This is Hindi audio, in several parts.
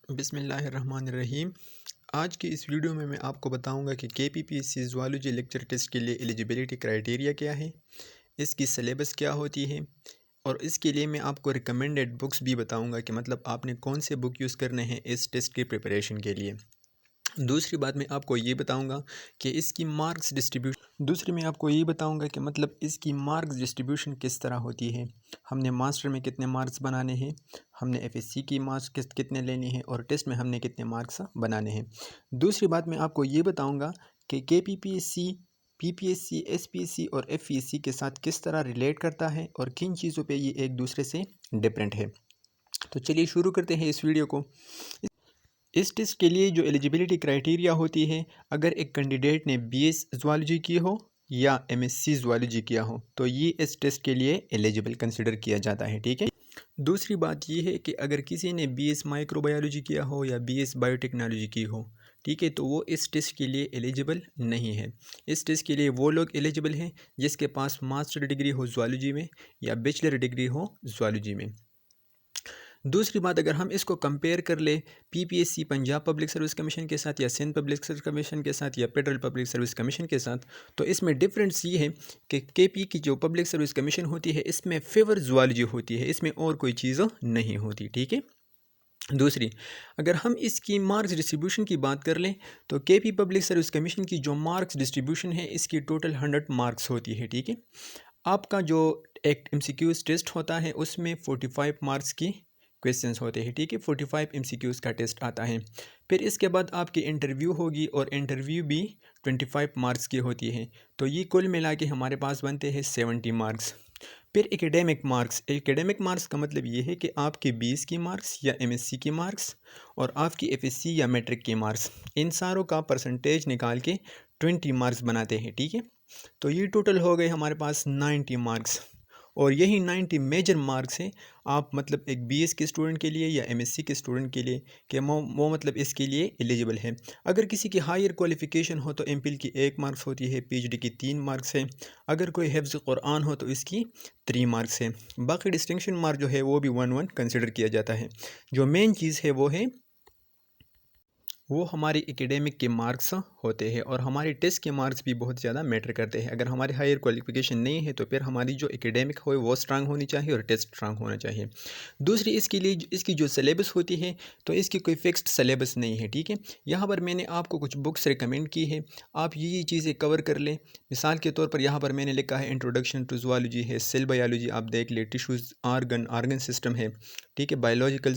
बिस्मिल्लाहिर्रहमानिर्रहीम। आज की इस वीडियो में मैं आपको बताऊंगा कि केपीपीएससी ज़ूलॉजी लेक्चर टेस्ट के लिए एलिजिबिलिटी क्राइटेरिया क्या है, इसकी सिलेबस क्या होती है और इसके लिए मैं आपको रिकमेंडेड बुक्स भी बताऊंगा कि मतलब आपने कौन से बुक यूज़ करने हैं इस टेस्ट की प्रिपरेशन के लिए। दूसरी बात मैं आपको ये बताऊंगा कि इसकी मार्क्स डिस्ट्रीब्यूशन मतलब इसकी मार्क्स डिस्ट्रीब्यूशन किस तरह होती है। हमने मास्टर में कितने मार्क्स बनाने हैं, हमने एफएससी की मार्क्स कितने लेने हैं और टेस्ट में हमने कितने मार्क्स बनाने हैं। दूसरी बात मैं आपको ये बताऊंगा कि केपीपीएससी, पीपीएससी, एसपीएससी और एफपीएससी के साथ किस तरह रिलेट करता है और किन चीज़ों पे ये एक दूसरे से डिफरेंट है। तो चलिए शुरू करते हैं इस वीडियो को। इस टेस्ट के लिए जो एलिजिबिलिटी क्राइटेरिया होती है, अगर एक कैंडिडेट ने बीएस ज़ूलॉजी की हो या एमएससी ज़ूलॉजी किया हो तो ये इस टेस्ट के लिए एलिजिबल कंसिडर किया जाता है। ठीक है। दूसरी बात ये है कि अगर किसी ने बीएस माइक्रोबायोलॉजी किया हो या बीएस बायोटेक्नोलॉजी की हो, ठीक है, तो वो इस टेस्ट के लिए एलिजिबल नहीं है। इस टेस्ट के लिए वो लोग एलिजिबल हैं जिसके पास मास्टर डिग्री हो ज़ूलॉजी में या बैचलर डिग्री हो ज़ूलॉजी में। दूसरी बात, अगर हम इसको कंपेयर कर ले PPSC Punjab public service commission के साथ या सिंध पब्लिक सर्विस कमीशन के साथ या फेडरल पब्लिक सर्विस कमीशन के साथ, तो इसमें डिफरेंस ये है कि केपी की जो पब्लिक सर्विस कमीशन होती है इसमें फेवर ज़ूलॉजी होती है, इसमें और कोई चीज़ नहीं होती। ठीक है। दूसरी, अगर हम इसकी मार्क्स डिस्ट्रीब्यूशन की बात कर लें तो केपी पब्लिक सर्विस कमीशन की जो मार्क्स डिस्ट्रीब्यूशन है इसकी टोटल 100 मार्क्स होती है। ठीक है। आपका जो एक एमसीक्यूज़ टेस्ट होता है उसमें 45 मार्क्स की क्वेश्चंस होते हैं। ठीक है। 45 एमसीक्यूज़ का टेस्ट आता है। फिर इसके बाद आपकी इंटरव्यू होगी और इंटरव्यू भी 25 मार्क्स की होती है। तो ये कुल मिला के हमारे पास बनते हैं 70 मार्क्स। फिर एकेडमिक मार्क्स का मतलब ये है कि आपके 20 की मार्क्स या एमएससी की मार्क्स और आपकी एफएससी या मैट्रिक की मार्क्स, इन सारों का परसेंटेज निकाल के 20 मार्क्स बनाते हैं। ठीक है। तो ये टोटल हो गए हमारे पास 90 मार्क्स और यही 90 मेजर मार्क्स हैं आप मतलब एक बीएस के स्टूडेंट के लिए या एमएससी के स्टूडेंट के लिए कि वो मतलब इसके लिए एलिजिबल है। अगर किसी की हायर क्वालिफ़िकेशन हो तो एमफिल की 1 मार्क्स होती है, पीएचडी की 3 मार्क्स है, अगर कोई हिफ्ज़ कुरान हो तो इसकी 3 मार्क्स है। बाकी डिस्टिंक्शन मार्क जो है वो भी 1-1 कंसिडर किया जाता है। जो मेन चीज़ है वो हमारी एकेडमिक के मार्क्स होते हैं और हमारे टेस्ट के मार्क्स भी बहुत ज़्यादा मैटर करते हैं। अगर हमारी हायर क्वालिफिकेशन नहीं है तो फिर हमारी जो एकेडमिक हो वो स्ट्रांग होनी चाहिए और टेस्ट स्ट्रांग होना चाहिए। दूसरी, इसके लिए इसकी जो सिलेबस होती है तो इसकी कोई फिक्स्ड सिलेबस नहीं है। ठीक है। यहाँ पर मैंने आपको कुछ बुक्स रिकमेंड की है, आप ये चीज़ें कवर कर लें। मिसाल के तौर पर यहाँ पर मैंने लिखा है इंट्रोडक्शन टू ज़ूलॉजी है, सेल बायोलॉजी आप देख ले, टिश्यूज़, आर्गन सिस्टम है। ठीक है। बायोलॉजिकल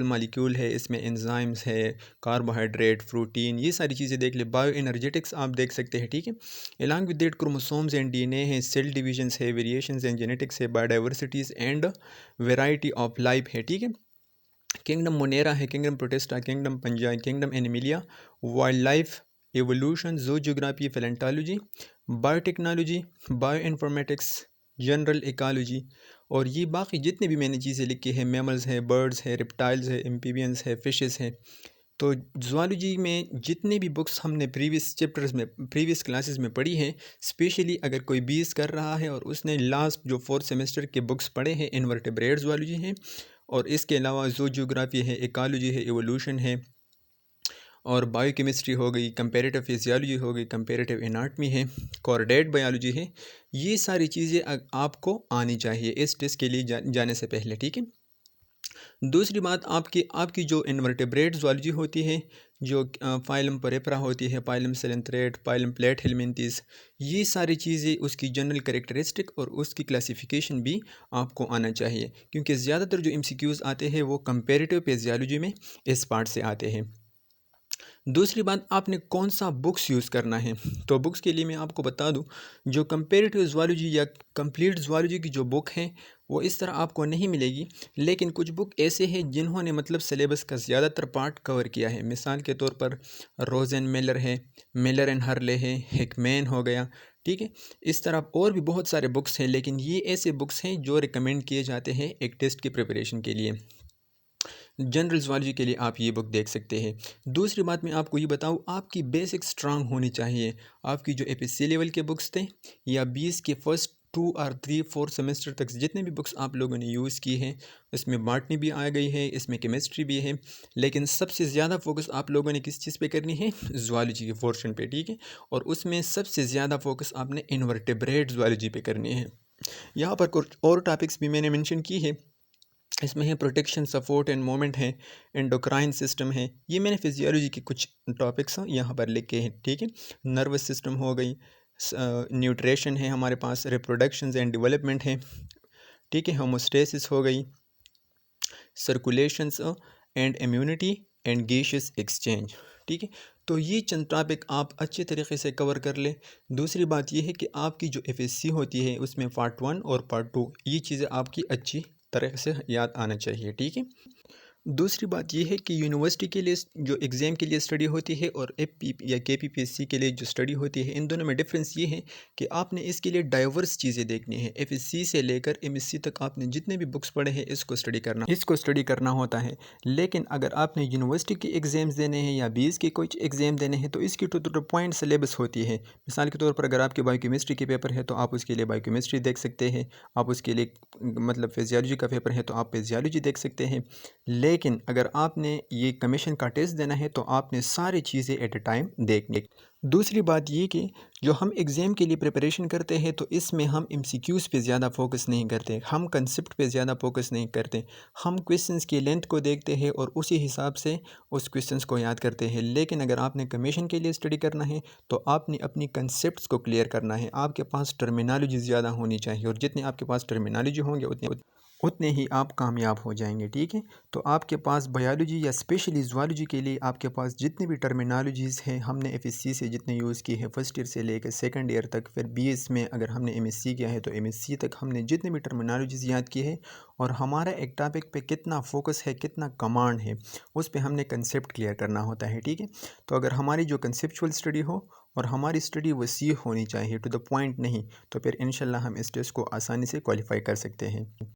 मालिक्यूल है, इसमें एंजाइम्स है, कार्बोहाइड्रेट, प्रोटीन, ये सारी चीज़ें देख ले। बायो एनर्जेटिक्स आप देख सकते हैं। ठीक है। Along with that chromosomes and DNA है, सेल डिविजन्स है, वेरिएशंस एंड जेनेटिक्स है, biodiversities and variety of life है। ठीक है। किंगडम मोनेरा है, kingdom Protista, kingdom fungi, kingdom Animalia, wild life, evolution, zoogeography, palaeontology, biotechnology, bioinformatics, general ecology और ये बाकी जितने भी मैंने चीज़ें लिखी है, मैमल्स है, बर्ड्स है, रिप्टाइल्स है, एम्फीबियंस है, फिशेस है। तो ज़ूलॉजी में जितने भी बुक्स हमने प्रीवियस क्लासेस में पढ़ी हैं, स्पेशली अगर कोई बीएस कर रहा है और उसने लास्ट जो 4th सेमेस्टर के बुक्स पढ़े हैं, इनवर्टेब्रेट ज़ूलॉजी है और इसके अलावा जू जियोग्राफी है, इकोलॉजी है, एवोल्यूशन है और बायोकेमिस्ट्री हो गई, कंपैरेटिव फिजियोलॉजी हो गई, कंपैरेटिव एनाटमी है, कॉर्डेट बायोलॉजी है। ये सारी चीज़ें आपको आनी चाहिए इस टेस्ट के लिए जाने से पहले। ठीक है। दूसरी बात, आपकी जो इनवर्टेब्रेट ज़ूलॉजी होती है, जो फाइलम परेपरा होती है, फाइलम सेलेंथ्रेट, फाइलम प्लेट हेलमिंथीस, ये सारी चीज़ें उसकी जनरल कैरेक्टरिस्टिक और उसकी क्लासिफिकेशन भी आपको आना चाहिए, क्योंकि ज़्यादातर जो एमसीक्यूज़ आते हैं वो कंपैरेटिव फिजियोलॉजी में इस पार्ट से आते हैं। दूसरी बात, आपने कौन सा बुक्स यूज़ करना है। तो बुक्स के लिए मैं आपको बता दूं, जो कंपैरेटिव ज़ूलॉजी या कंप्लीट ज़ूलॉजी की जो बुक है वो इस तरह आपको नहीं मिलेगी, लेकिन कुछ बुक ऐसे हैं जिन्होंने मतलब सिलेबस का ज़्यादातर पार्ट कवर किया है। मिसाल के तौर पर रोज़ एंड मिलर है, मिलर एंड हर्ले है, हिकमैन हो गया। ठीक है। इस तरह और भी बहुत सारे बुक्स हैं, लेकिन ये ऐसे बुक्स हैं जो रिकमेंड किए जाते हैं एक टेस्ट की प्रिपरेशन के लिए। जनरल ज़ूलॉजी के लिए आप ये बुक देख सकते हैं। दूसरी बात मैं आपको ये बताऊँ, आपकी बेसिक स्ट्रांग होनी चाहिए। आपकी जो एपीएससी लेवल के बुक्स थे या 20 के 2 और 3 4 सेमेस्टर तक जितने भी बुक्स आप लोगों ने यूज़ की हैं, इसमें बॉटनी भी आ गई है, इसमें केमिस्ट्री भी है, लेकिन सबसे ज़्यादा फोकस आप लोगों ने किस चीज़ पे करनी है? ज़ूलॉजी के पोर्शन पे, ठीक है। और उसमें सबसे ज़्यादा फोकस आपने इन्वर्टेब्रेट ज़ूलॉजी पे करनी है। यहाँ पर कुछ और टॉपिक्स भी मैंने मेंशन की है, इसमें है प्रोटेक्शन, सपोर्ट एंड मोमेंट है, एंडोक्राइन सिस्टम है। ये मैंने फिजियोलॉजी के कुछ टॉपिक्स हैं यहाँ पर लिखे हैं, ठीक है। नर्वस सिस्टम हो गई, न्यूट्रिशन है हमारे पास, रिप्रोडक्शन एंड डेवलपमेंट है, ठीक है। होमोस्टेसिस हो गई, circulations and immunity and gaseous exchange, ठीक है। तो ये चंद टॉपिक आप अच्छे तरीके से कवर कर लें। दूसरी बात ये है कि आपकी जो एफएससी होती है उसमें पार्ट 1 और पार्ट 2 ये चीज़ें आपकी अच्छी तरह से याद आना चाहिए, ठीक है। दूसरी बात ये है कि यूनिवर्सिटी के लिए जो एग्ज़ाम के लिए स्टडी होती है और एफपी या केपीपीएससी के लिए जो स्टडी होती है, इन दोनों में डिफरेंस ये है कि आपने इसके लिए डाइवर्स चीज़ें देखनी है। एफएससी से लेकर एमएससी तक आपने जितने भी बुक्स पढ़े हैं इसको स्टडी करना होता है। लेकिन अगर आपने यूनिवर्सिटी के एग्ज़ाम्स देने हैं या बीएस के कुछ एग्ज़ाम देने हैं तो इसकी टू द पॉइंट सिलेबस होती है। मिसाल के तौर पर अगर आपके बायोकेमिस्ट्री के पेपर है तो आप उसके लिए बायोकेमिस्ट्री देख सकते हैं, आप उसके लिए मतलब फिजियोलॉजी का पेपर है तो आप फिजियोलॉजी देख सकते हैं। लेकिन अगर आपने ये कमीशन का टेस्ट देना है तो आपने सारी चीज़ें एट अ टाइम देखनी। दूसरी बात ये कि जो हम एग्ज़ाम के लिए प्रिपरेशन करते हैं तो इसमें हम एमसीक्यूज़ पे ज़्यादा फोकस नहीं करते, हम कंसेप्ट पे ज़्यादा फोकस नहीं करते, हम क्वेश्चंस की लेंथ को देखते हैं और उसी हिसाब से उस क्वेश्चंस को याद करते हैं। लेकिन अगर आपने कमीशन के लिए स्टडी करना है तो आपने अपनी कंसेप्ट्स को क्लियर करना है, आपके पास टर्मिनोलॉजी ज़्यादा होनी चाहिए और जितने आपके पास टर्मिनोलॉजी होंगे उतने ही आप कामयाब हो जाएंगे, ठीक है। तो आपके पास बायोलॉजी या स्पेशली ज़ूलॉजी के लिए आपके पास जितनी भी टर्मिनोलॉजीज़ हैं, हमने एफएससी से जितने यूज़ की है फर्स्ट ईयर से लेकर सेकंड ईयर तक, फिर बीएस में अगर हमने एमएससी किया है तो एमएससी तक हमने जितने भी टर्मिनोलॉजीज़ याद की है और हमारा एक टॉपिक पे कितना फोकस है, कितना कमांड है, उस पर हमने कंसेप्ट क्लियर करना होता है, ठीक है। तो अगर हमारी जो कंसेप्चुअल स्टडी हो और हमारी स्टडी वसी होनी चाहिए, टू द पॉइंट नहीं, तो फिर इंशाल्लाह हम इस टेस्ट को आसानी से क्वालिफाई कर सकते हैं।